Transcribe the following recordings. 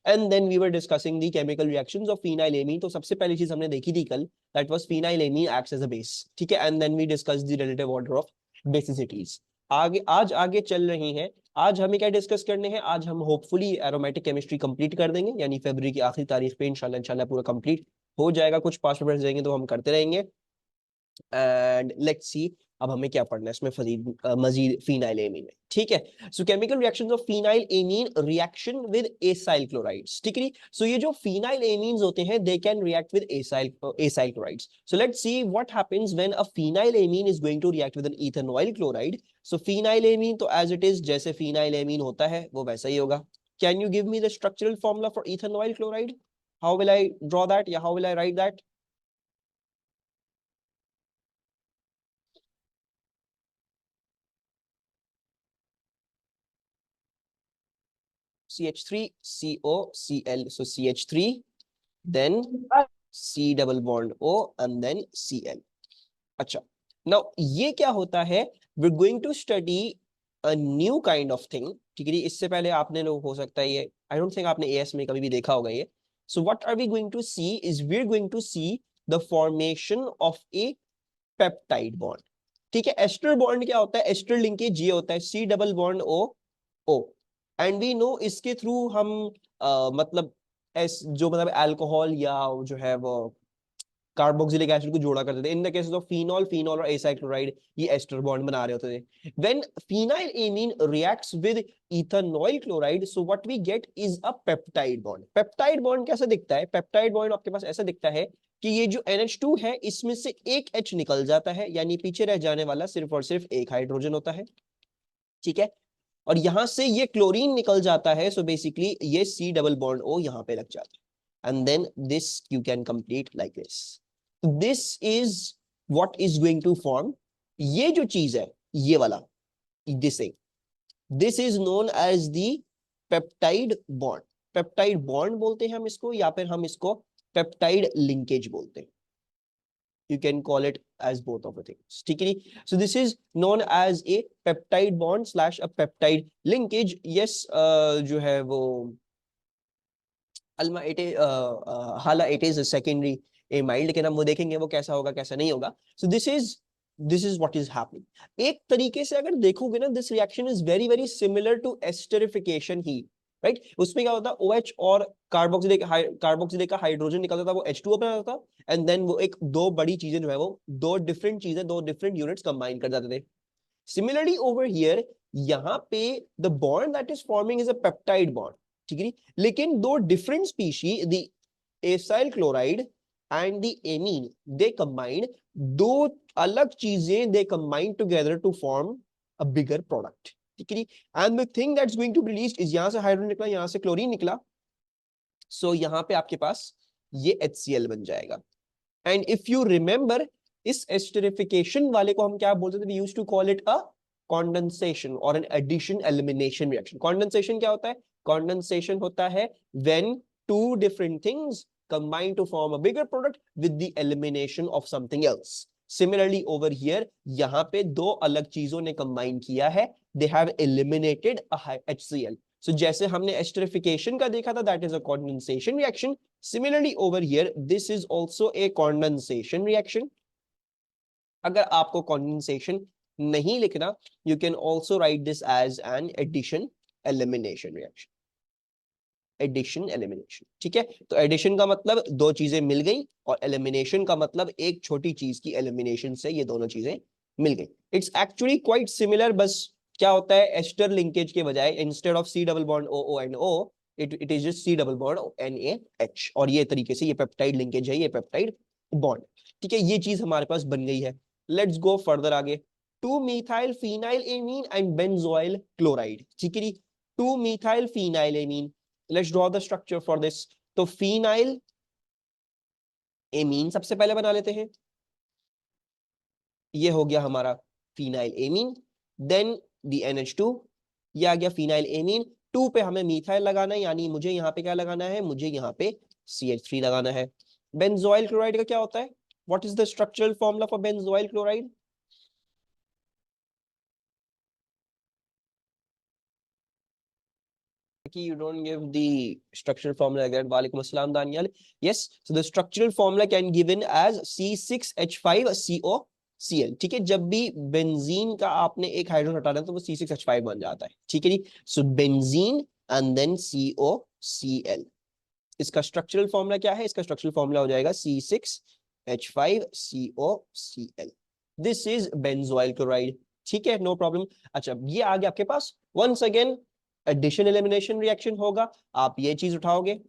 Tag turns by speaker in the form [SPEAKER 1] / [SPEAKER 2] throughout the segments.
[SPEAKER 1] And then we were discussing the chemical reactions of phenylamine. तो सबसे पहली चीज हमने देखी थी कल, that was phenylamine acts as a base, ठीक है, and then we discuss the relative order of basicities. आगे चल रही हैं। आज हमें क्या डिस्कस करने हैं, आज हम होपफुली एरोमेटिक केमिस्ट्री कंप्लीट कर देंगे, यानी फरवरी की आखिरी तारीख पे इंशाल्लाह पूरा कंप्लीट हो जाएगा। कुछ पास्ट पेपर्स देंगे तो हम करते रहेंगे। एंड लेट्स सी अब हमें क्या पढ़ना है इसमें मजीद फिनाइलेमीन में, ठीक है। So chemical reactions of phenylamine reaction with acyl chlorides, ठीक है। सो ये जो फिनाइलेमीन्स होते हैं they can react with acyl chlorides. So let's see what happens when a phenylamine is going to react with an ethanoyl chloride. So phenylamine तो as it is जैसे फिनाइलेमीन होता है वो वैसा ही होगा। Can you give me the structural formula for ethanoyl chloride? How will I draw that या how will I write that? CH3COCl. So CH3, then C double bond O, and then Cl. अच्छा, now ये क्या होता है? We're going to study a new kind of thing, ठीक है। इससे पहले आपने लोग हो सकता है ये, I don't think आपने AS में कभी भी देखा होगा ये। So what are we going to see is we're going to see the formation of a peptide bond, ठीक है। एस्टर बॉन्ड क्या होता है? एस्टर लिंकेज ये होता है C double bond O O, and we know इसके थ्रू हम मतलब जो मतलब अल्कोहल या जो है वो कार्बोक्सिलिक एसिड को जोड़ा करते थे। In the cases of phenol, phenol और एसाइल क्लोराइड ये एस्टर बॉन्ड बना रहे होते थे। When phenylamine reacts with ethanoyl chloride, so what we get is a peptide bond. Peptide bond कैसा दिखता है? पेप्टाइड बॉन्ड आपके पास ऐसा दिखता है कि ये जो NH2 है इसमें से एक H निकल जाता है, यानी पीछे रह जाने वाला सिर्फ और सिर्फ एक हाइड्रोजन होता है, ठीक है। और यहां से ये क्लोरीन निकल जाता है, सो बेसिकली ये C डबल बॉन्ड O यहां पे लग जाता है, and then this you can complete like this. This is what is going to form. ये जो चीज है ये वाला, this is known as the peptide bond. Peptide bond बोलते हैं हम इसको, या फिर हम इसको पेप्टाइड लिंकेज बोलते हैं। You can call it as both of the things, ठीक है। So this is known as a peptide bond slash a peptide linkage. Yes, जो है वो अल्मा इट हाला इट इज सेकेंडरी एमाइड, लेकिन हम वो देखेंगे वो कैसा होगा कैसा नहीं होगा। So this is what is happening. एक तरीके से अगर देखोगे ना, this reaction is very very similar to esterification ही, राइट। उसमें क्या होता है, OH और कार्बोक्सिलिक का हाइड्रोजन निकलता था, वो H2O बनाता था, एंड देन वो एक दो बड़ी चीजें जो है वो दो डिफरेंट चीजें, दो डिफरेंट यूनिट्स कंबाइन कर जाते थे। सिमिलरली ओवर हियर, यहाँ पे the bond that is forming is a peptide bond, ठीक है। लेकिन दो different species, the acyl chloride and the amine, they combine, दो अलग चीजें they combine together to form a bigger product, ठीक है। And the thing that's going to be released is, यहां से हाइड्रोजन निकला, यहां से क्लोरीन निकला, सो यहां पे आपके पास ये HCl बन जाएगा। एंड इफ यू रिमेंबर, इस एस्टरिफिकेशन वाले को हम क्या बोलते थे? We used to call it a condensation or an addition elimination reaction. Condensation क्या होता है? Condensation होता है when two different things combine to form a bigger product with the elimination of something else. Similarly over here, यहाँ पे दो अलग चीजों ने combine किया है, they have eliminated a HCl. So जैसे हमने esterification का देखा था, that is a condensation reaction. Similarly over here, this is also a condensation reaction. अगर आपको condensation नहीं लिखना, you can also write this as an addition elimination reaction. Addition elimination, ठीक है। तो एडिशन का मतलब दो चीजें मिल गई, और एलिमिनेशन का मतलब एक छोटी चीज की एलिमिनेशन से ये दोनों चीजें मिल गई। इट्स एक्चुअली क्वाइट सिमिलर, बस क्या होता है, एस्टर लिंकेज के बजाय instead of C double bond O and O, it is just C double bond NaH, और ये तरीके से ये पेप्टाइड लिंकेज है, ये पेप्टाइड बॉन्ड, ठीक है। ये चीज हमारे पास बन गई है। लेट्स गो फर्दर आगे। 2 methyl phenylamine and benzoyl chloride, ठीक है। 2 methyl phenylamine, let's draw the structure for this. तो phenyl amine सबसे पहले बना लेते हैं, ये हो गया हमारा phenyl amine, then the NH2, ये आ गया phenyl amine। 2 पे हमें मिथाइल लगाना है, यानी मुझे यहाँ पे क्या लगाना है, मुझे यहाँ पे CH3 लगाना है। बेंजोइल क्लोराइड का क्या होता है? What is the structural formula for benzoyl chloride? you don't give the structural formula again. Walaikum assalam, Daniel. Yes, so the structural formula can given as C6H5COCl. ठीक है, जब भी बेंजीन का आपने एक हाइड्रोजन हटाना तो वो C6H5 बन जाता है. ठीक है जी, so benzene and then COCl. इसका स्ट्रक्चरल फॉर्मूला क्या है? इसका स्ट्रक्चरल फॉर्मूला हो जाएगा C6H5COCl. This is benzoyl chloride. ठीक है, नो प्रॉब्लम. अच्छा, ये आ गया आपके पास. Once again addition elimination reaction होगा. आप ये चीज उठाओगे,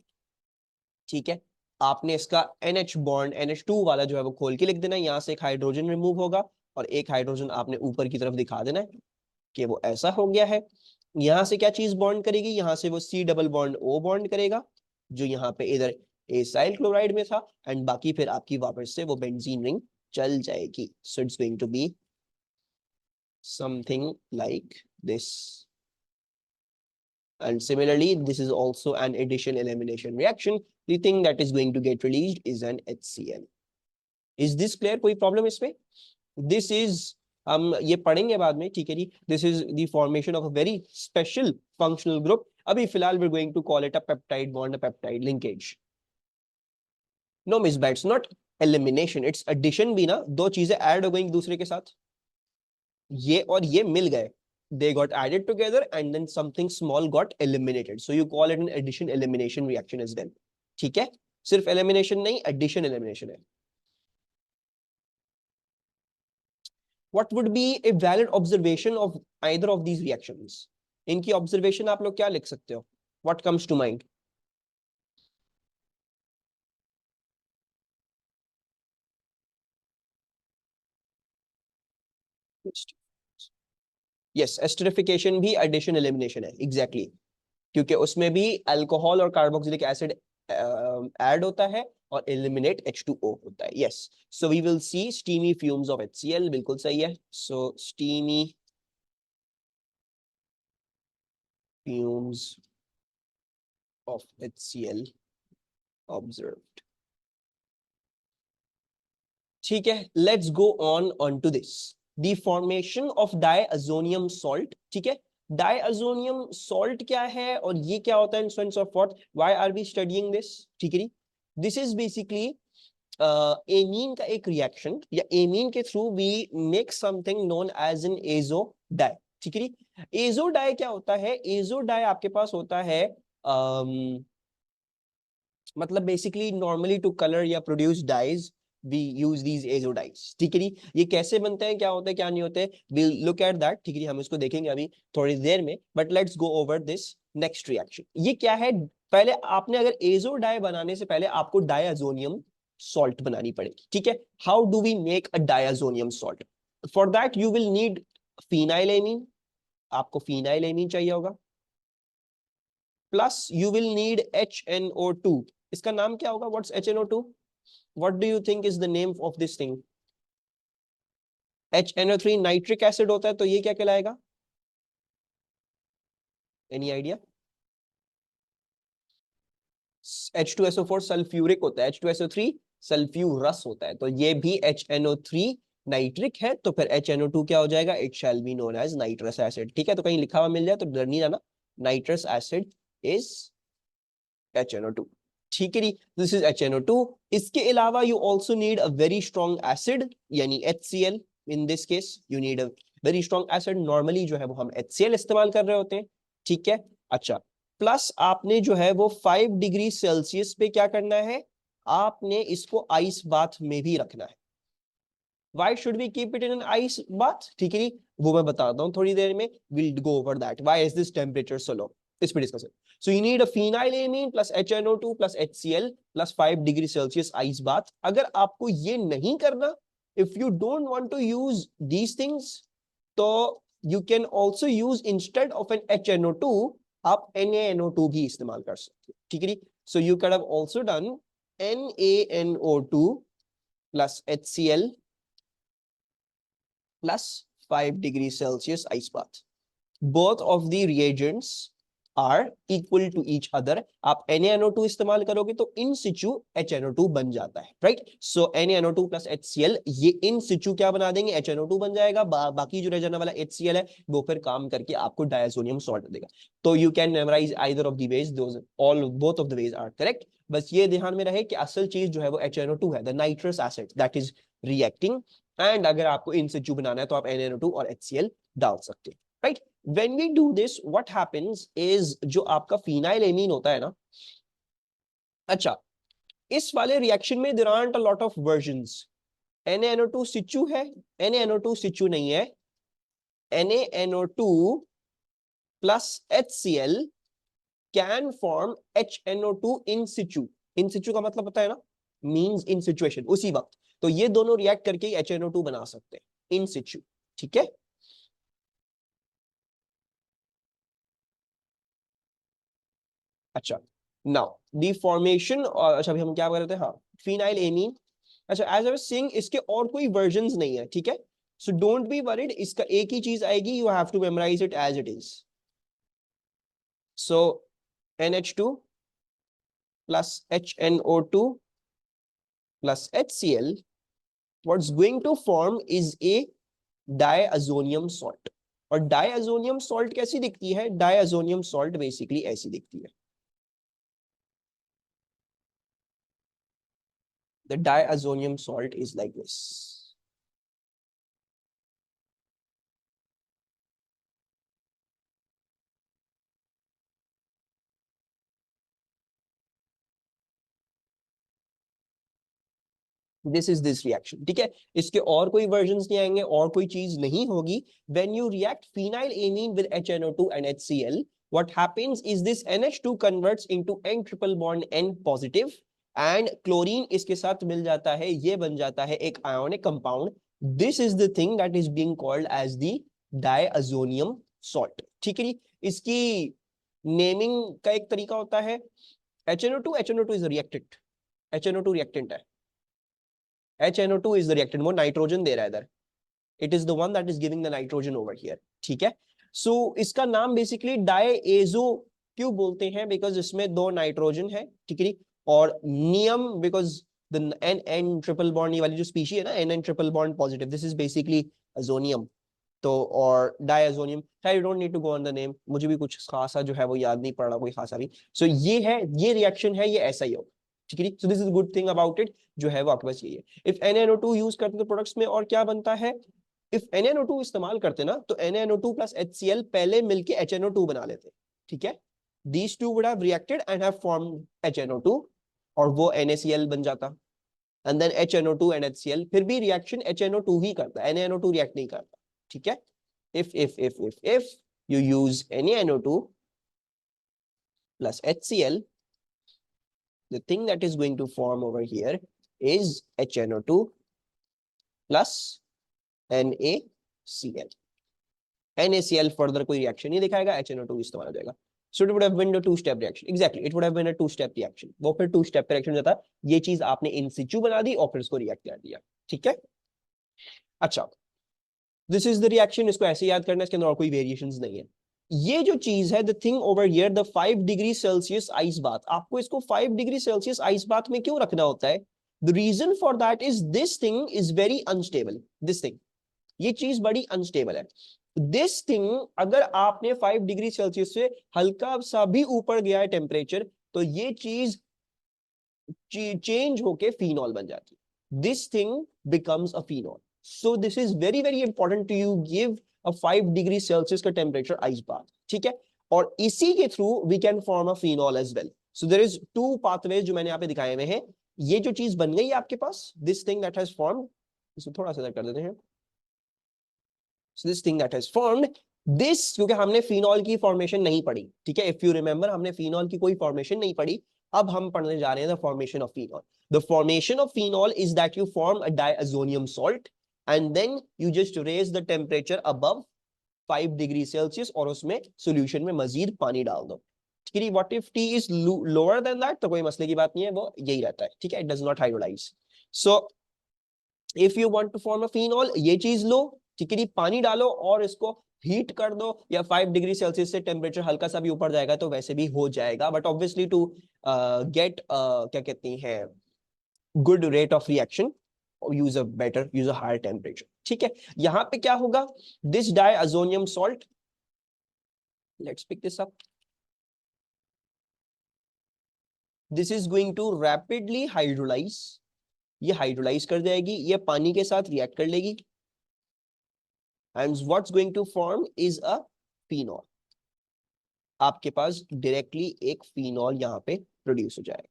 [SPEAKER 1] ठीक है, आपने इसका NH बॉन्ड NH2 वाला जो है वो खोल के लिख देना है. यहाँ से एक हाइड्रोजन रिमूव होगा और एक हाइड्रोजन आपने ऊपर की तरफ दिखा देना है कि वो ऐसा हो गया है. यहाँ से क्या चीज बॉन्ड करेगी? यहाँ से वो C double bond O bond करेगा जो यहाँ पे इधर एसाइल क्लोराइड में था, एंड बाकी फिर आपकी वापस से वो बेंजीन रिंग चल जाएगी. So it's going to be something like this. And similarly, this is also an addition elimination reaction. The thing that is going to get released is an HCl. Is this clear? कोई problem इसमें? This is हम ये पढ़ेंगे बाद में. ठीक है जी, this is the formation of a very special functional group. अभी फिलहाल we're going to call it a peptide bond, a peptide linkage. No miss, it's not elimination, it's addition भी ना. दो चीजें ऐड हो गई एक दूसरे के साथ, ये और ये मिल गए. They got added together and then something small got eliminated. So you call it an addition elimination reaction as well. ठीक है, सिर्फ elimination नहीं, addition elimination है. What would be a valid observation of either of these reactions? इनकी observation आप लोग क्या लिख सकते हो? What comes to mind? Yes, esterification भी addition elimination है. Exactly. क्योंकि उसमें भी अल्कोहल और कार्बोक्सिलिक एसिड ऐड होता है और एलिमिनेट H2O होता है. Yes, so we will see steamy fumes of HCl. बिल्कुल सही है. So steamy fumes of HCl observed. ठीक है, let's go on to this. The formation of diazonium salt. ठीक है, डायazonium सॉल्ट क्या है और ये क्या होता है? In sense of what, why are we studying this? ठीक है, दिस इज बेसिकली एमीन का एक रिएक्शन, या एमीन के through we make something known as an azo dye. ठीक है, एजो डाई क्या होता है? एजो डाई आपके पास होता है मतलब बेसिकली नॉर्मली टू कलर या produce dyes we use these azo dyes. ठीक है, ये कैसे बनते हैं, क्या होते हैं, क्या नहीं होते, we'll look at that. ठीक है, हम इसको देखेंगे अभी थोड़ी देर में. But let's go over this next reaction. ये क्या है? पहले आपने अगर एजो डाई बनाने से पहले आपको डायazonium सॉल्ट बनानी पड़ेगी. ठीक है, how do we make a diazonium salt? For that you will need phenylamine. आपको फिनाइलेमीन चाहिए होगा, plus you will need HNO2. इसका नाम क्या होगा? What's HNO2? What do you think is the name of this thing? HNO3 nitric acid होता है, तो ये क्या कहलाएगा? Any idea? H2SO4 सल्फ्यूरिक होता है, H2SO3 सल्फ्यूरस होता है, तो ये भी HNO3 नाइट्रिक है, तो फिर HNO2 क्या हो जाएगा? It shall be known as nitrous acid. ठीक है, तो कहीं लिखा हुआ मिल जाए तो डर नहीं रहना. Nitrous acid is HNO2. ठीक है, दिस इज HNO2. इसके अलावा you also need a very strong acid, यानी HCl. In this case you need a very strong acid. Normally जो है वो हम HCl इस्तेमाल कर रहे होते हैं. ठीक है, अच्छा, प्लस आपने जो है वो 5 डिग्री सेल्सियस पे क्या करना है? आपने इसको आइस बाथ में भी रखना है. Why should we keep it in an ice bath? ठीक है, वो मैं बताता हूँ थोड़ी देर में. We'll go over that. Why is this temperature so low? इस पे discuss. So you need a phenylamine plus HNO2 plus HCl plus 5 degree Celsius ice bath. अगर आपको ये नहीं करना, if you don't want to use these things, तो you can also use instead of an HNO2, आप NaNO2 भी इस्तेमाल कर सकते हो. ठीक है, so you could have also done NaNO2 plus HCl plus 5 degree Celsius ice bath. Both of the reagents are equal to each other, आप NaNO2 इस्तेमाल करोगे तो इन सिचु HNO2 बन जाता है, राइट। सो NaNO2 प्लस HCl, ये इन सिचु क्या बना देंगे, HNO2 बन जाएगा। बाकी जो रह जाने वाला HCl है वो फिर काम करके आपको डायazonium सॉल्ट देगा। तो you can memorise either of the ways, those all both of the ways are correct. बस ये ध्यान में रहे कि असल चीज जो है वो HNO2 है, the nitrous acid that is reacting. And अगर आपको इन सिचु बनाना है तो आप NaNO2 और HCl डाल सकते हैं, right. When we do this, what happens is जो आपका phenylamine होता है ना, अच्छा, इस वाले रिएक्शन में there aren't a lot of versions. NaNO2 situ है, NaNO2 situ नहीं है, NaNO2 plus HCl can form HNO2 in situ. In situ का मतलब पता है ना, means in situation, उसी वक्त। तो ये दोनों रिएक्ट करके HNO2 बना सकते हैं in situ, ठीक है। अच्छा, नाउ दी फॉर्मेशन, अच्छा अभी हम क्या कर रहे थे, हाँ, फिनाइल एमीन। अच्छा, एज आई वाज सेइंग इसके और कोई वर्जन्स नहीं है, ठीक है। सो डोंट बी वरीड, इसका एक ही चीज आएगी, you have to memorise it as it is. So NH2 plus HNO2 plus HCl, what's going to form is a diazonium salt। और डायazonium सॉल्ट कैसी दिखती है, डायazonium सॉल्ट बेसिकली ऐसी दिखती है। The diazonium salt is like this. This is this reaction, ठीक है। इसके और कोई वर्जन्स नहीं आएंगे, और कोई चीज नहीं होगी। When you react phenylamine with HNO2 and HCl, what happens is this NH2 converts into N triple bond N positive and chlorine इसके साथ मिल जाता है, ये बन जाता है एक ionic compound। This is the thing that is being called as the diazonium salt, ठीक है जी। इसकी नेमिंग का एक तरीका होता है, HNO2 is a reactant, HNO2 reactant है, HNO2 is the reactant, वो नाइट्रोजन दे रहा है इधर, it is the one that is giving the nitrogen over here, ठीक है। सो इसका नाम बेसिकली डायएजो क्यों बोलते हैं, बिकॉज इसमें दो नाइट्रोजन है, ठीक है। और नियम, because the N triple bond, ये वाली जो स्पीशी है ना, N triple bond positive, this is basically azonium. तो और diazonium, you don't need to go on the name, मुझे भी कुछ खासा जो है वो याद नहीं पड़ रहा कोई खासा भी। सो ये है, ये रिएक्शन है, ये ऐसा ही होगा, ठीक है। सो this is good thing about it, जो है वो आपके पास यही है। इफ NaNO2 यूज करते तो प्रोडक्ट्स में और क्या बनता है, इफ NaNO2 इस्तेमाल करते ना तो NaNO2 प्लस HCl पहले मिलके HNO2 बना लेते, ठीक है। These two would have reacted and have formed HNO2 और वो NaCl बन जाता, and then HNO2 and HCl, फिर भी रिएक्शन HNO2 ही करता है, NaNO2 रिएक्ट नहीं करता, ठीक है। if you use NaNO2 plus HCl, the thing that is going to form over here is HNO2 plus NaCl। NaCl further कोई रिएक्शन नहीं दिखाएगा, HNO2 इस्तेमाल हो जाएगा। So it would have been a two-step reaction. Exactly, it would have been a two-step reaction. वो फिर two-step reaction जाता, ये चीज आपने in situ बना दी और फिर उसको रिएक्ट कर दिया, ठीक है। अच्छा, दिस इज द रिएक्शन, इसको ऐसे याद करना है, इसके अंदर और कोई वेरिएशंस नहीं है। ये जो चीज है, the thing over here, the 5 degree Celsius ice bath, आपको इसको 5 डिग्री सेल्सियस आइस बाथ में क्यों रखना होता है, the reason for that is this thing is very unstable, this thing, ये चीज बड़ी अनस्टेबल है। दिस थिंग अगर आपने 5 डिग्री सेल्सियस से हल्का सा भी ऊपर गया है टेम्परेचर, तो ये चीज चेंज होके फिनॉल बन जाती है, this thing becomes a phenol. So this is very very important to you give a 5 degree Celsius का temperature ice bath, ठीक है। और इसी के through we can form a phenol as well. So there is two pathways जो मैंने यहाँ पे दिखाए हुए हैं। ये जो चीज बन गई है आपके पास, this thing that has formed, इसको थोड़ा सा कर देते हैं। So this thing that has formed this, क्योंकि हमने फिनॉल की फॉर्मेशन नहीं पढ़ी, ठीक है। If you remember, हमने फिनॉल की कोई फॉर्मेशन नहीं पढ़ी, अब हम पढ़ने जा रहे हैं the formation of phenol. The formation of phenol is that you form a diazonium salt and then you just raise the temperature above 5 degree Celsius और उसमें सॉल्यूशन में मजीद पानी डाल दो, ठीक है। What if T is lower than that, तो कोई मसले की बात नहीं है, वो यही रहता है, ठीक है। It does not hydrolyze. So if you want to form a phenol, ये चीज लो, ठीक है, पानी डालो और इसको हीट कर दो या 5 डिग्री सेल्सियस से टेम्परेचर हल्का सा भी ऊपर जाएगा तो वैसे भी हो जाएगा, बट ऑब्वियसली टू गेट क्या कहती हैं good rate of reaction use a higher temperature. ठीक है, यहां पे क्या होगा, this diazonium salt, let's pick this up, this is going to rapidly hydrolyse, ये हाइड्रोलाइज कर जाएगी, ये पानी के साथ रिएक्ट कर लेगी, and what's going to form is a phenol. आपके पास डायरेक्टली एक फिनॉल यहाँ पे प्रोड्यूस हो जाएगा,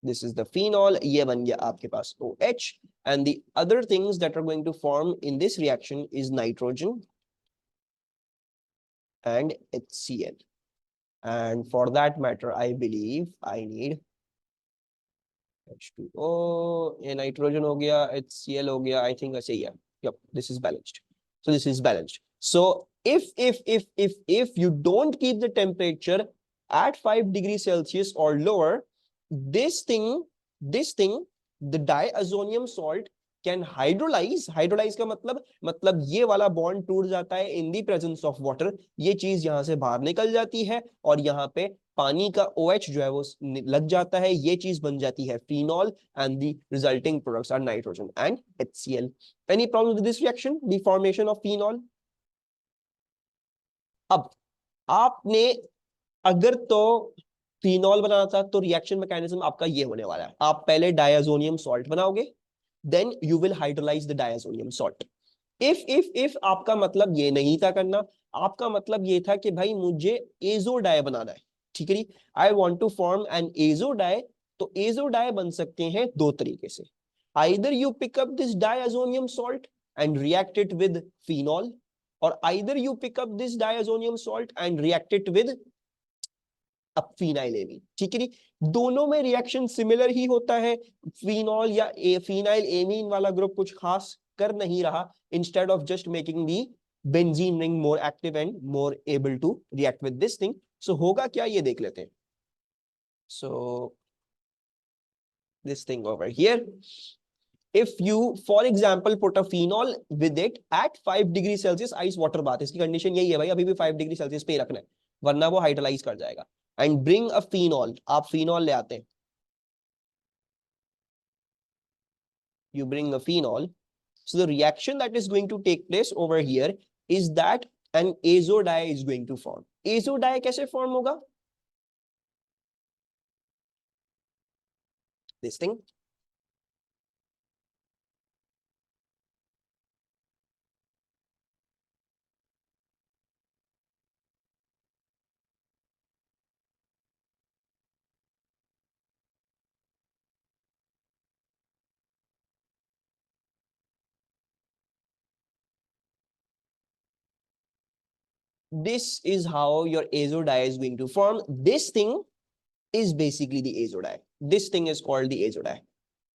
[SPEAKER 1] दिस इज द फिनॉल, ये बन गया आपके पास OH, and the other things that are going to form in this reaction is nitrogen and HCl, and for that matter I believe I need H2O, ये nitrogen हो गया, HCl हो गया, I think ऐसे ही है, yep, this is balanced, so this is balanced. So if you don't keep the temperature at 5 degrees Celsius or lower, this thing, the diazonium salt can hydrolyze का मतलब ये वाला बॉन्ड टूट जाता है in the presence of water, ये चीज यहां से बाहर निकल जाती है और यहाँ पे पानी का OH जो है वो लग जाता है, ये चीज बन जाती है phenol, and the resulting products are nitrogen and HCl. Any problem with this reaction, the formation of phenol? अब आपने अगर तो फिनॉल बनाना था तो रिएक्शन मैकेनिज्म आपका ये होने वाला है, आप पहले डायazonium salt बनाओगे, then you will hydrolyze the diazonium salt. if आपका मतलब ये नहीं था करना, आपका मतलब ये था कि भाई मुझे azo डाई बनाना है, ठीक है, I want to form an azo dye, तो azo डाई बन सकते हैं दो तरीके से, either you pick up this diazonium salt and react it with phenol, or either you pick up this diazonium salt and react it with अब phenyl amine, ठीक है जी, दोनों में रिएक्शन सिमिलर ही होता है, फिनॉल या फिनाइल एमीन वाला group कुछ खास कर नहीं रहा, instead of just making the benzene ring more active and more able to react with this thing, so होगा क्या ये देख लेते हैं। So this thing over here, if you for example put a phenol with it at 5 degree Celsius ice water bath, इसकी condition यही है भाई, अभी भी 5 डिग्री सेल्सियस पे ही रखना है वरना वो हाइड्रोलाइज कर जाएगा, एंड ब्रिंग अ फिनॉल, आप फिनॉल ले आते हैं, you bring a phenol, so the reaction that is going to take place over here is that an azo dye is going to form. Azo dye कैसे form होगा, this thing, this is how your azo dye is going to form. This thing is basically the azo dye, this thing is called the azo dye.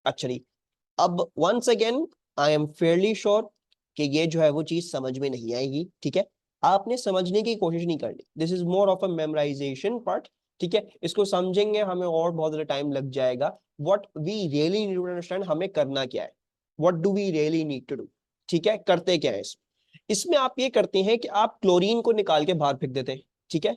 [SPEAKER 1] अच्छा जी, अब once again I am fairly sure कि ये जो है वो चीज समझ में नहीं आएगी, ठीक है, आपने समझने की कोशिश नहीं करनी, this is more of a memorisation part, ठीक है, इसको समझेंगे हमें और बहुत ज्यादा टाइम लग जाएगा, what we really need to understand, हमें करना क्या है, what do we really need to do, ठीक है, करते क्या है इसमें आप ये करते हैं कि आप क्लोरीन को निकाल के बाहर फेंक देते हैं, ठीक है,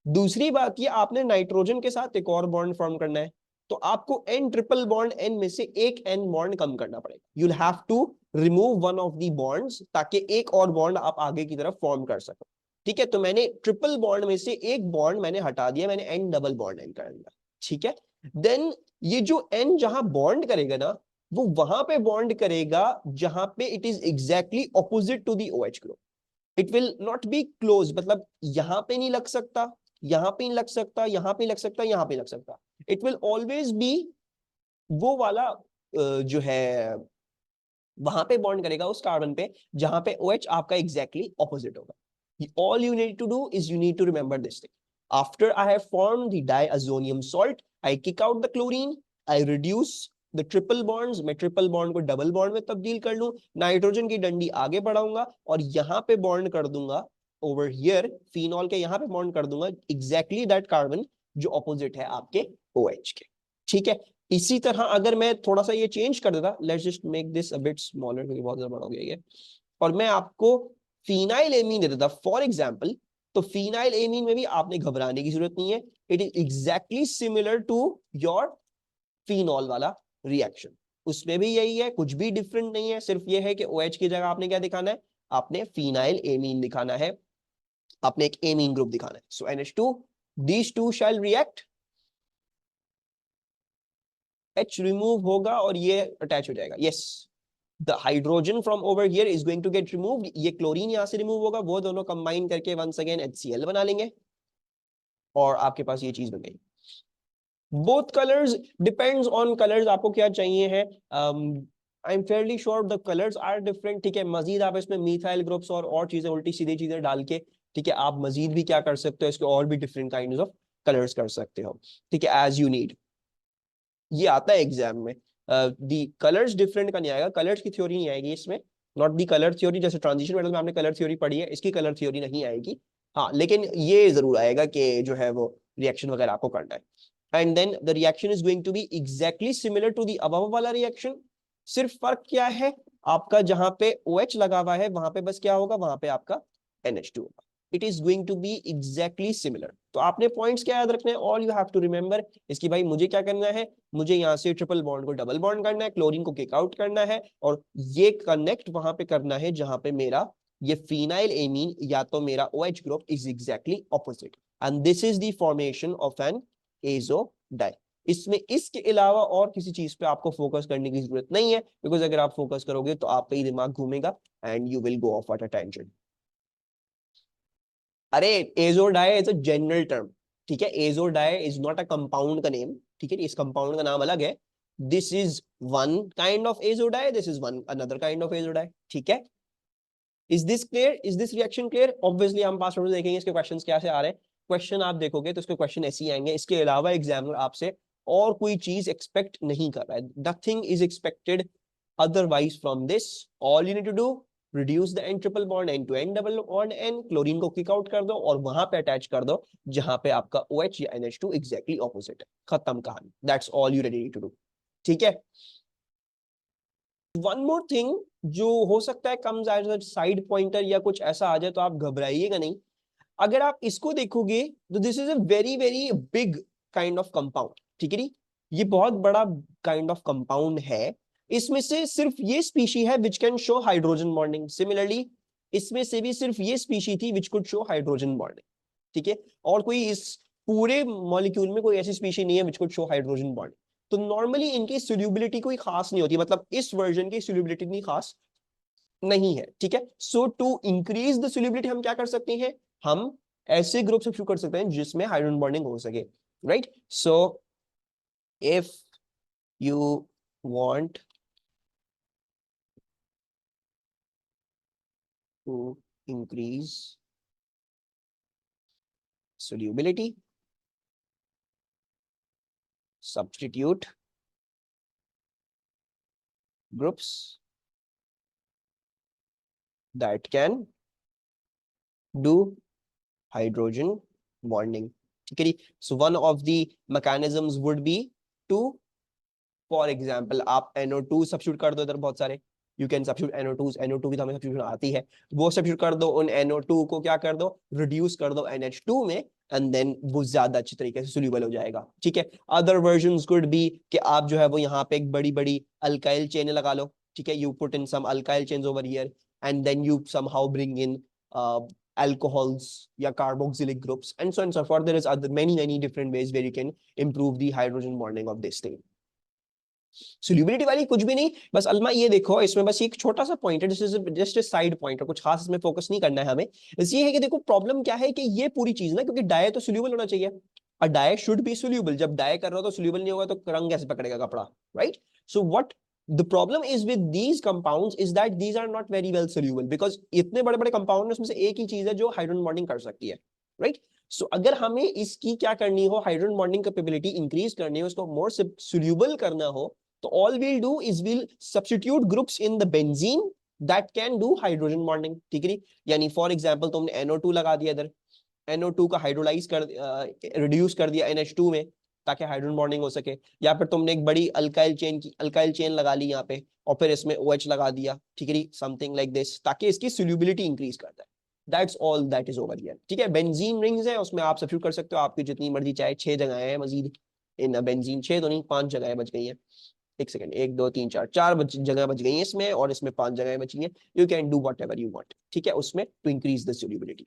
[SPEAKER 1] दूसरी बात ये आपने नाइट्रोजन के साथ एक और बॉन्ड फॉर्म करना है, तो आपको N ट्रिपल बॉन्ड N में से एक N बॉन्ड कम करना पड़ेगा, you'll have to remove one of the bonds ताकि एक और बॉन्ड आप आगे की तरफ फॉर्म कर सको, ठीक है, तो मैंने ट्रिपल बॉन्ड में से एक बॉन्ड मैंने हटा दिया, मैंने N डबल बॉन्ड N कर दिया, ठीक है, देन ये जो N जहां बॉन्ड करेगा ना वो वहां पे बॉन्ड करेगा जहां पे it is exactly opposite to the OH group, it will not be close, मतलब यहां पे नहीं लग सकता, यहां पे नहीं लग सकता, यहां पे लग सकता, यहां पे लग सकता, इट विल ऑलवेज बी वो वाला जो है वहां पे बॉन्ड करेगा उस कार्बन पे जहां पे OH आपका एग्जैक्टली ऑपोजिट होगा, all you need to do is you need to remember this thing, after I have formed the diazonium salt I kick out the chlorine, I reduce the triple bonds, मैं triple bond को double bond में तब्दील कर लूं, nitrogen की डंडी आगे बढ़ाऊंगा और यहां पे बॉन्ड कर दूंगा ओवर हियर, फिनॉल के यहां पे बॉन्ड कर दूंगा एग्जैक्टली दैट कार्बन जो ऑपोजिट है आपके OH के, ठीक है, इसी तरह अगर मैं थोड़ा सा ये चेंज कर देता, let's just make this a bit smaller क्योंकि बहुत ज्यादा बड़ा हो गया ये, और मैं आपको फिनाइल एमीन देता था फॉर एग्जाम्पल, तो फिनाइल एमीन में भी आपने घबराने की जरूरत नहीं है, it is exactly similar to your phenol वाला रिएक्शन। उसमें भी यही है, कुछ भी डिफरेंट नहीं है, सिर्फ ये है कि OH की जगह आपने क्या दिखाना है, आपने फिनाइल एमीन दिखाना है, आपने एक एमीन ग्रुप दिखाना है। So NH2, these two shall react, H remove होगा और ये अटैच हो जाएगा। Yes, the hydrogen from over here is going to get removed, ये क्लोरीन यहां से रिमूव होगा, वो दोनों कंबाइन करके वंस अगेन HCl बना लेंगे और आपके पास ये चीज बन गई। Both colours depends on colours, आपको क्या चाहिए है। I am fairly sure the colours are different, ठीक है। मजीद आप इसमें मिथाइल ग्रुप्स और चीजें उल्टी सीधी चीजें डाल के, ठीक है, आप मजीद भी क्या कर सकते हो, इसके और भी डिफरेंट काइंड्स ऑफ कलर्स कर सकते हो, ठीक है, एज यू नीड। ये आता है एग्जाम में, दी कलर्स डिफरेंट का नहीं आएगा, कलर्स की थ्योरी नहीं आएगी इसमें, नॉट दी कलर थ्योरी, जैसे ट्रांजिशन मेटल में आपने कलर थ्योरी पढ़ी है, इसकी कलर थ्योरी नहीं आएगी। हाँ, लेकिन ये जरूर आएगा कि जो है वो रिएक्शन वगैरह आपको करना है। And then the reaction is going to be exactly similar to the above वाला रिएक्शन। सिर्फ फर्क क्या है, आपका जहां पे OH लगा हुआ है वहां पे बस क्या होगा, वहां पे आपका NH2 होगा। It is going to be exactly similar. तो आपने पॉइंट्स क्या याद रखना है, all you have to remember इसकी भाई मुझे क्या करना है, मुझे यहाँ से ट्रिपल बॉन्ड को डबल बॉन्ड करना है, क्लोरीन को किक आउट करना है और ये कनेक्ट वहां पे करना है जहां पे मेरा ये फिनाइल एमीन या तो मेरा OH group is exactly opposite, and this is the formation of an azo dye. इसमें इसके अलावा और किसी चीज पे आपको फोकस करने की जरूरत नहीं है, बिकॉज अगर आप फोकस करोगे तो आप पे ही दिमाग घूमेगा and you will go off at a tension. अरे azo dye is a general term, ठीक है, azo dye is not a compound का नेम, ठीक है, इस कंपाउंड का नाम अलग है। This is one kind of azo dye, this is one another kind of azo dye, ठीक है। Is this clear, is this reaction clear? Obviously हम पास में देखेंगे इसके क्वेश्चंस कैसे आ रहे हैं, क्वेश्चन आप देखोगे तो इसके क्वेश्चन ऐसे ही आएंगे, इसके अलावा एग्जामिनर आपसे और कोई चीज एक्सपेक्ट नहीं कर रहा है, nothing is expected otherwise from this, all you need to do, reduce the n triple bond, n to n double bond n, chlorine को किक आउट कर दो और वहां पे अटैच कर दो जहां पे आपका OH या NH2 एग्जैक्टली ऑपोजिट है, खत्म कहानी, that's all you ready to do, ठीक है। वन मोर थिंग जो हो सकता है comes as a side pointer या कुछ ऐसा आ जाए तो आप घबराइएगा नहीं, अगर आप इसको देखोगे तो this is a very very big kind of compound, ठीक है, ये बहुत बड़ा काइंड ऑफ कंपाउंड है। इसमें से सिर्फ ये स्पीशी है which can show hydrogen bonding, similarly इसमें से भी सिर्फ ये स्पीशी थी which could show hydrogen bonding, ठीक है, और कोई इस पूरे मॉलिक्यूल में कोई ऐसी स्पीशी नहीं है which could show hydrogen bonding. तो नॉर्मली इनकी सोल्यूबिलिटी कोई खास नहीं होती, मतलब इस वर्जन की सोल्यूबिलिटी इतनी खास नहीं है, ठीक है। सो टू इंक्रीज द सोल्यूबिलिटी हम क्या कर सकते हैं, हम ऐसे ग्रुप से शुरू कर सकते हैं जिसमें हाइड्रोजन बॉन्डिंग हो सके, right. So if you want to increase solubility, substitute groups that can do hydrogen bonding, ठीक है। So one of the mechanisms would be to, for example, आप NO2 सब्स्टिट्यूट कर दो इधर बहुत सारे, you can substitute NO2, NO2 की तो हमें सब्स्टिट्यूशन आती है, वो सब्स्टिट्यूट कर दो, उन NO2 को क्या कर दो, रिड्यूस कर दो NH2 में, एंड देन वो ज्यादा अच्छी तरीके से सोल्यूबल हो जाएगा, ठीक है। अदर वर्जन्स कुड बी कि आप जो है वो यहाँ पे एक बड़ी बड़ी अल्काइल चेन लगा लो, ठीक है, you put in some alkyl chains over here and then you somehow bring in alcohols या carboxylic groups and so on and so forth. There is other many different ways where you can improve the hydrogen bonding of this thing. Solubility वाली कुछ भी नहीं, बस अलमा ये देखो इसमें बस एक छोटा सा पॉइंट है, जस्ट साइड पॉइंट है, कुछ खास इसमें फोकस नहीं करना है हमें। बस ये है कि देखो प्रॉब्लम क्या है कि ये पूरी चीज ना, क्योंकि डाई तो सोल्यूबल होना चाहिए, और डाई शुड बी सोल्यूबल, जब डाई कर रहा हो तो सोल्यूबल नहीं होगा तो रंग कैसे पकड़ेगा कपड़ा, right. So what the problem is with these compounds is that these are not very well soluble, because इतने बड़े बड़े कंपाउंड में उसमें से एक ही चीज है जो हाइड्रोजन बॉन्डिंग कर सकती है, राइट। सो अगर हमें इसकी क्या करनी हो, हाइड्रोजन बॉन्डिंग कैपेबिलिटी इंक्रीज करनी हो, उसको मोर सोल्यूबल करना हो, तो all we'll do is we'll substitute groups in the benzene that can do hydrogen bonding, ठीक है। यानी फॉर एग्जांपल तुमने NO2 लगा दिया इधर, NO2 का हाइड्रोलाइज कर रिड्यूस कर दिया NH2 में, ताकि हाइड्रोजन बॉन्डिंग हो सके, या फिर तुमने एक बड़ी अल्काइल चेन लगा ली यहाँ पे और फिर इसमें OH लगा दिया, ठीक है, समथिंग लाइक दिस, ताकि इसकी सोल्यूबिलिटी इंक्रीज करता है। That's all that is over here, ठीक है। बेंजीन रिंग्स है, उसमें आप सब्स्टिट्यूट कर सकते हो आपकी जितनी मर्जी, चाहे 6 जगह है मजीद इन बेंजीन, 6 तो नहीं 5 जगह बच गई हैं, एक सेकंड, 1 2 3 4 4 जगह बच गई हैं इसमें, और इसमें 5 जगह बची हैं। You can do what ever you want, ठीक है, उसमें टू इंक्रीज द सोल्यूबिलिटी।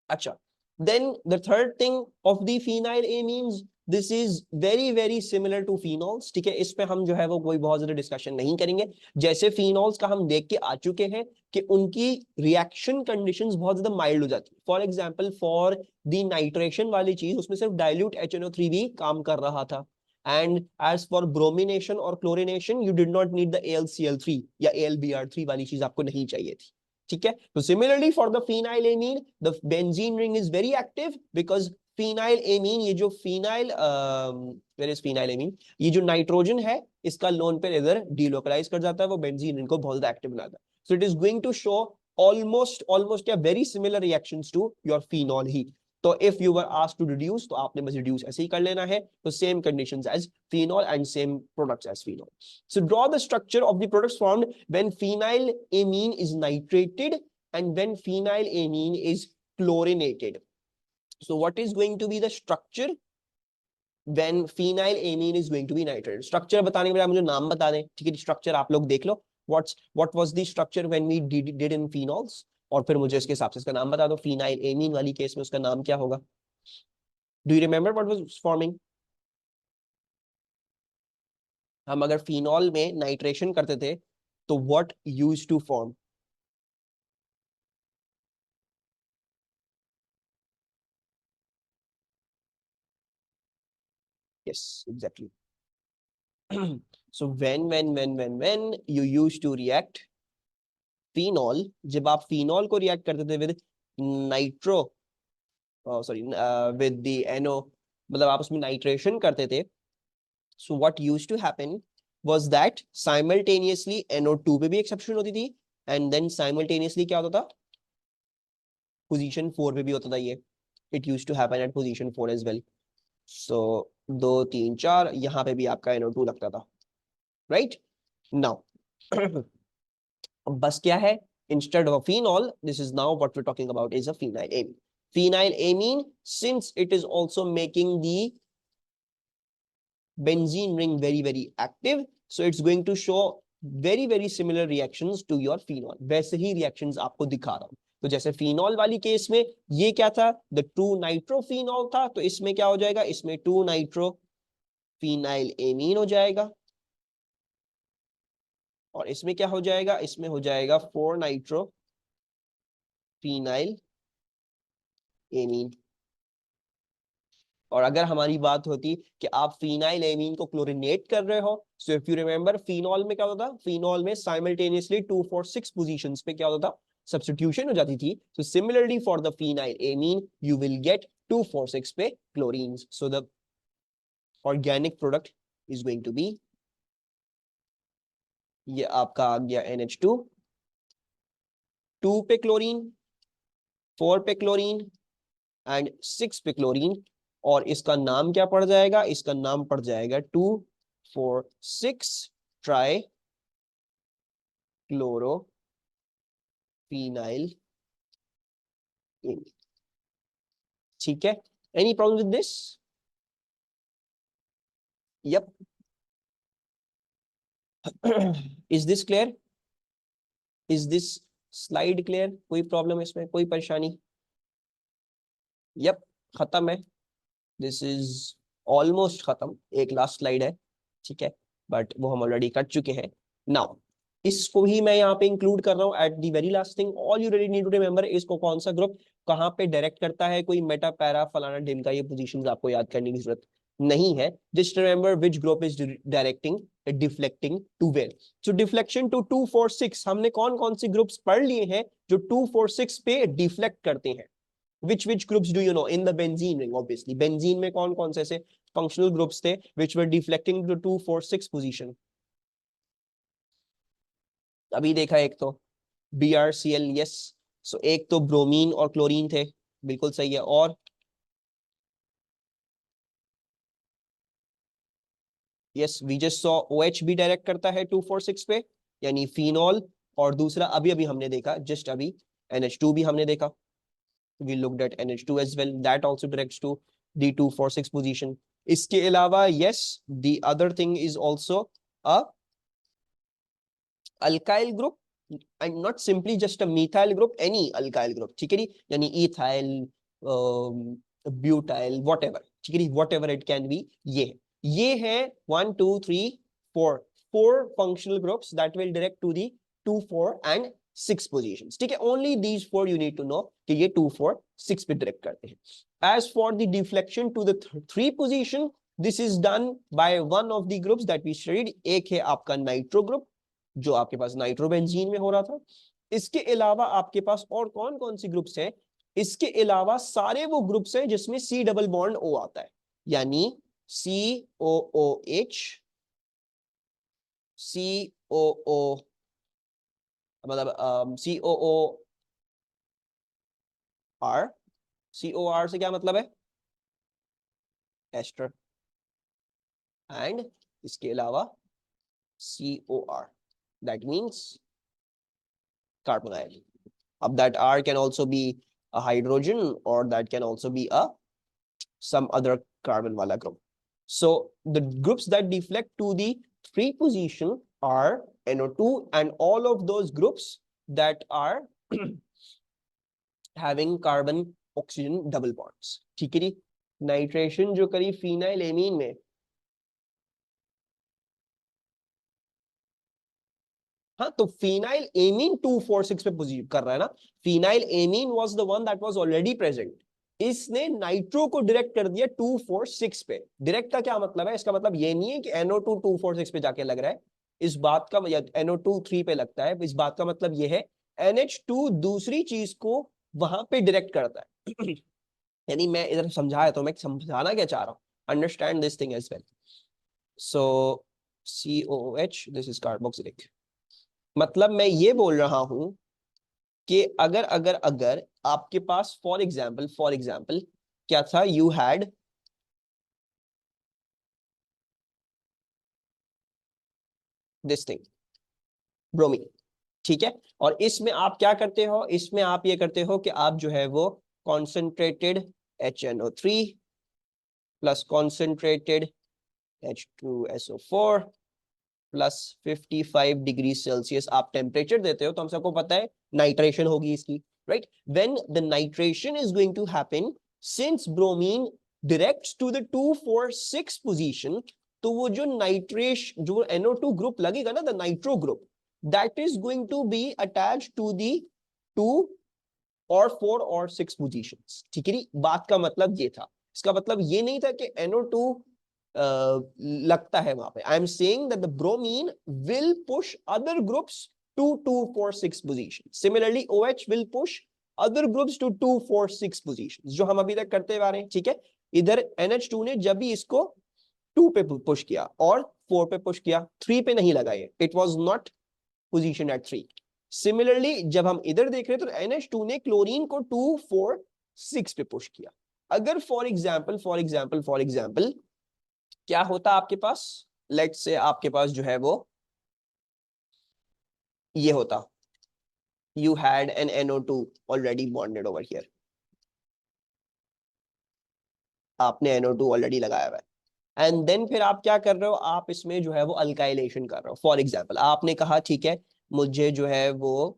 [SPEAKER 1] अच्छा, then the third thing of the phenylamines, this is very very similar to phenols, ठीक है, इस पे हम जो है वो कोई बहुत ज्यादा डिस्कशन नहीं करेंगे। जैसे phenols का हम देख के आ चुके हैं कि उनकी रिएक्शन कंडीशंस बहुत ज्यादा माइल्ड हो जाती है। For example for the nitration वाली चीज, उसमें सिर्फ डाइल्यूट HNO3 भी काम कर रहा था, एंड एज फॉर ब्रोमिनेशन और chlorination you did not need the AlCl3 या AlBr3 वाली चीज आपको नहीं चाहिए थी, ठीक है। तो similarly for the phenylamine the benzene ring is very active because phenylamine, ये जो फिनाइल वेयर इज phenylamine, ये जो नाइट्रोजन है इसका लोन पेयर इधर डीलोकलाइज कर जाता है, वो बेंजीन रिंग को बहुत ज्यादा एक्टिव बनाता है। So it is going to show almost या very similar reactions to your phenol ही। तो if you were asked to reduce, तो आपने बस reduce ऐसे ही कर लेना है, तो same conditions as phenol and same products as phenol. So draw the structure of the products formed when phenylamine is nitrated and when phenylamine is chlorinated. So what is going to be the structure when phenylamine is going to be nitrated? Structure बताने के बजाय मुझे नाम बता दें, ठीक है, structure आप लोग देख लो, what was the structure when we did in phenols, और फिर मुझे इसके हिसाब से इसका नाम बता दो। phenylamine वाली केस में उसका नाम क्या होगा? Do you remember what was forming? हम अगर फिनॉल में नाइट्रेशन करते थे तो what used to form? Yes, exactly. So when you used to react phenol, जब आप phenol को react करते थे with nitro, sorry, with the NO, मतलब आप उसमें नाइट्रेशन करते थे, so what used to happen was that simultaneously NO2 पे भी एक सब्स्टिट्यूशन होती थी, and then simultaneously क्या होता था, पोजीशन 4 पे भी होता था ये, it used to happen at position 4 as well. So 2 3 4 यहाँ पे भी आपका NO2 लगता था, right? Now बस क्या है, instead of a phenol, this is now what we're talking about is a phenylamine. Phenylamine, since it is also making the benzene ring very very active, so it's going to show very very similar reactions to your phenol. वैसे ही reactions आपको दिखा रहा हूं। तो जैसे phenol वाली case में ये क्या था, the 2-nitrophenol था, तो इसमें क्या हो जाएगा, इसमें 2-nitrophenylamine हो जाएगा, और इसमें क्या हो जाएगा, इसमें हो जाएगा 4-nitrophenylamine। और अगर हमारी बात होती कि आप फिनाइलएमीन को क्लोरिनेट कर रहे हो, सो इफ यू रिमेंबर फिनॉल में क्या होता था, फिनॉल में साइमल्टेनियसली 2 4 6 पोजीशंस पे क्या होता था, सब्स्टिट्यूशन हो जाती थी। So similarly for the phenylamine you will get 2 4 6 पे chlorines, so the organic product is going to be, ये आपका आ गया NH2, 2 पे क्लोरीन, 4 पे क्लोरीन एंड 6 पे क्लोरीन, और इसका नाम क्या पड़ जाएगा, इसका नाम पड़ जाएगा 2-4-6 ट्राई क्लोरोफिनाइल, ठीक है। Any problem with this? Yup. Is this clear? Is this slide clear? कोई प्रॉब्लम इसमें, कोई परेशानी? यप, खत्म है, दिस इज ऑलमोस्ट खत्म, एक लास्ट स्लाइड है, ठीक है, बट वो हम ऑलरेडी कर चुके हैं। नाउ इसको ही मैं यहाँ पे इंक्लूड कर रहा हूँ at the very last thing, all you really need to remember, इसको कौन सा ग्रुप कहाँ पे डायरेक्ट करता है, कोई मेटा पैरा फलाना ढिमका, ये पोजीशंस आपको याद करने की जरूरत नहीं है। Just remember which group is directing deflecting to where. So deflection to 2 4 6, हमने कौन कौन से ग्रुप्स पढ़ लिए हैं जो 2 4 6 पे डिफ्लेक्ट करते हैं? which groups do you know in the benzene ring? Obviously benzene में कौन कौन से ऐसे functional groups थे which were deflecting to 2 4 6 position? अभी देखा एक तो BrCl, yes, so एक तो ब्रोमीन और क्लोरीन थे, बिल्कुल सही है, और yes we just saw OH भी डायरेक्ट करता है 246 पे, यानी फिनॉल। और दूसरा अभी अभी हमने देखा, जस्ट अभी NH2 भी हमने देखा, we looked at NH2 as well, that also directs to the 246 position. इसके अलावा yes, the other thing is also a alkyl group and not simply just a methyl group, any alkyl group, ठीक है जी, यानी ethyl, butyl, whatever, ठीक है जी, whatever it can be, ये है 1 2 3 4 functional groups that will direct to the 2 4 and 6 positions, ठीक है, only these 4 you need to know कि ये 2 4 6 पे direct करते हैं. As for the deflection to the 3 position, this is done by one of the groups that we studied. एक है आपका नाइट्रो ग्रुप जो आपके पास नाइट्रोबेंजीन में हो रहा था. इसके अलावा आपके पास और कौन कौन सी ग्रुप्स हैं? इसके अलावा सारे वो ग्रुप्स हैं जिसमें C डबल बॉन्ड O आता है, यानी COOH, COO, मतलब COOR. COR से क्या मतलब है? एस्टर. एंड इसके अलावा COR, that means carbonyl. अब that R can also be a hydrogen or that can also be a some other carbon wala group. So the groups that deflect to the 3 position are NO2 and all of those groups that are having carbon oxygen double bonds. ठीक है जी. Nitration जो करी phenyl amine में, हाँ, तो phenyl amine 246 पे position कर रहा है ना. Phenyl amine was the one that was already present. इसने नाइट्रो को डायरेक्ट कर दिया 246 पे. डायरेक्ट का क्या मतलब है? इसका मतलब ये नहीं है कि NO2 246 पे जाके लग रहा है. इस बात का, या NO2 3 पे लगता है. इस बात का मतलब ये है NH2 दूसरी चीज को वहां पे डायरेक्ट करता है. यानी मैं इधर समझाया तो मैं समझाना क्या चाह रहा हूं, understand this thing as well. So COOH, this is carboxylic. मतलब मैं ये बोल रहा हूं कि अगर अगर अगर आपके पास फॉर एग्जाम्पल क्या था, you had this thing bromine, ठीक है, और इसमें आप क्या करते हो? इसमें आप ये करते हो कि आप जो है वो concentrated HNO3 plus concentrated H2SO4 plus 55 degree Celsius आप टेम्परेचर देते हो, तो हम सबको पता है नाइट्रेशन होगी इसकी, right. When the nitration is going to happen, since bromine directs to the 246 position, तो वो जो जो NO2 ग्रुप लगेगा ना, the nitro group, that is going to be attached to the 2 और 4 और 6 पोजीशंस. ठीक है, बात का मतलब ये था. इसका मतलब ये नहीं था कि NO2 लगता है वहां पे. I am saying that the bromine will push other groups to 2 4 6 position. Similarly OH will push other groups to 2 4 6 position, जो हम अभी तक करते आ रहे हैं. ठीक है, इधर NH2 ने जब भी इसको 2 पे पुश किया और 4 पे पुश किया, 3 पे नहीं लगा. ये it was not position at 3. Similarly जब हम इधर देख रहे हैं तो NH2 ने क्लोरीन को 2 4 6 पे पुश किया. अगर फॉर एग्जाम्पल क्या होता आपके पास, लेट्स से आपके पास जो है वो ये होता, you had an NO2 already bonded over here. आपने NO2 ऑलरेडी लगाया हुआ है, एंड देन फिर आप क्या कर रहे हो? आप इसमें जो है वो अल्काइलेशन कर रहे हो. फॉर एग्जाम्पल आपने कहा ठीक है, मुझे जो है वो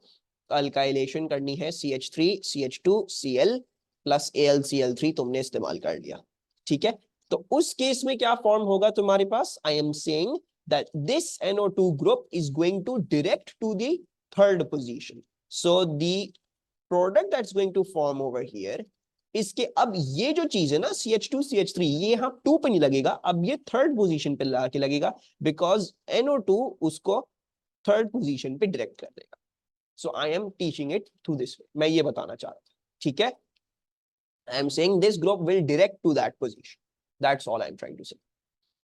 [SPEAKER 1] अल्काइलेशन करनी है, CH3 CH2 Cl plus AlCl3 तुमने इस्तेमाल कर लिया. ठीक है, तो उस केस में क्या फॉर्म होगा तुम्हारे पास? I am saying that this NO2 group is going to direct to the third position. So the product that's going to form over here, इसके अब ये जो चीज है ना CH2 CH3, ये यहाँ 2 पे नहीं लगेगा, अब ये थर्ड पोजीशन पे लाके लगेगा, बिकॉज NO2 उसको थर्ड पोजीशन पे डायरेक्ट कर देगा. So I am teaching it through this way. मैं ये बताना चाह रहा था. ठीक है, I am saying this group will direct to that position. That's all I am trying to say.